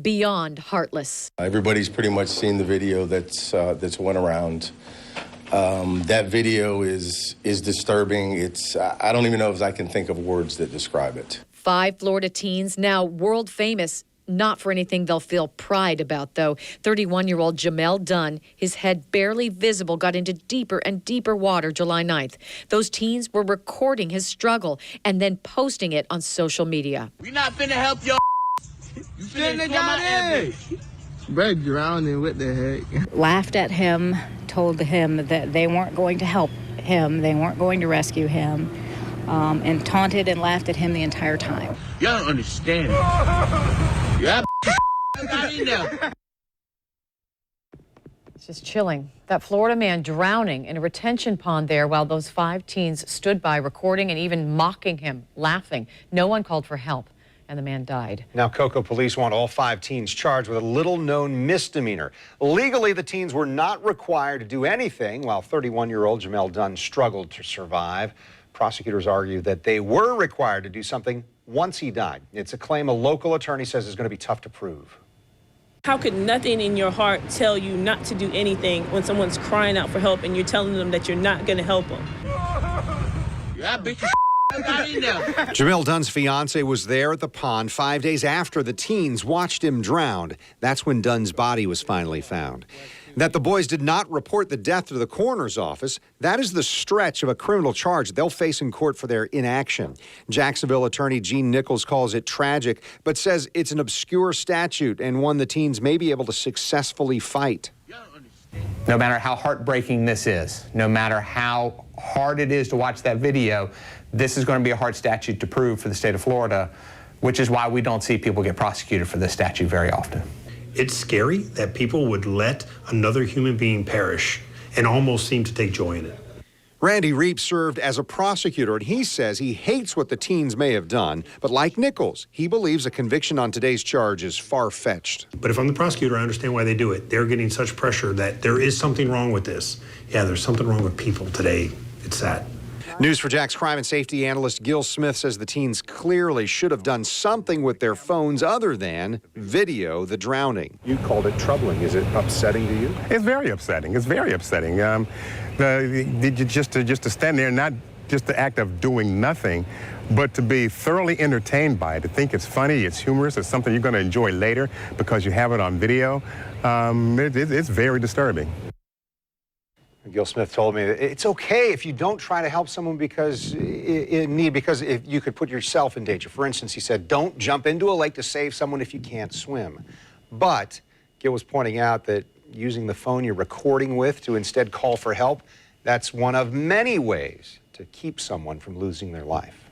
beyond heartless. Everybody's pretty much seen the video that's went around. That video is disturbing. I don't even know if I can think of words that describe it. 5 Florida teens now world famous. Not for anything they'll feel pride about, though. 31-year-old Jamel Dunn, his head barely visible, got into deeper and deeper water July 9th. Those teens were recording his struggle and then posting it on social media. We not finna help y'all. You finna die. Bro, drowning, what the heck? Laughed at him, told him that they weren't going to help him, they weren't going to rescue him, and taunted and laughed at him the entire time. Y'all don't understand. Yeah, got in there. It's just chilling. That Florida man drowning in a retention pond there while those 5 teens stood by recording and even mocking him, laughing. No one called for help, and the man died. Now, Cocoa police want all 5 teens charged with a little-known misdemeanor. Legally, the teens were not required to do anything while 31-year-old Jamel Dunn struggled to survive. Prosecutors argue that they were required to do something once he died. It's a claim a local attorney says is going to be tough to prove. How could nothing in your heart tell you not to do anything when someone's crying out for help and you're telling them that you're not going to help them? Yeah, bitch, got in there. Jamel Dunn's fiance was there at the pond 5 days after the teens watched him drown. That's when Dunn's body was finally found. That the boys did not report the death to the coroner's office, that is the stretch of a criminal charge they'll face in court for their inaction. Jacksonville attorney Gene Nichols calls it tragic, but says it's an obscure statute and one the teens may be able to successfully fight. No matter how heartbreaking this is, no matter how hard it is to watch that video, this is going to be a hard statute to prove for the state of Florida, which is why we don't see people get prosecuted for this statute very often. It's scary that people would let another human being perish and almost seem to take joy in it. Randy Reep served as a prosecutor, and he says he hates what the teens may have done, but like Nichols, he believes a conviction on today's charge is far-fetched. But if I'm the prosecutor, I understand why they do it. They're getting such pressure that there is something wrong with this. Yeah, there's something wrong with people today. It's sad. News for Jack's crime and safety analyst Gil Smith says the teens clearly should have done something with their phones other than video the drowning. You called it troubling. Is it upsetting to you? It's very upsetting. It's very upsetting. Just to stand there, not just the act of doing nothing, but to be thoroughly entertained by it, to think it's funny, it's humorous, it's something you're going to enjoy later because you have it on video. It's very disturbing. Gil Smith told me that it's okay if you don't try to help someone because if you could put yourself in danger. For instance, he said, don't jump into a lake to save someone if you can't swim. But Gil was pointing out that using the phone you're recording with to instead call for help, that's one of many ways to keep someone from losing their life.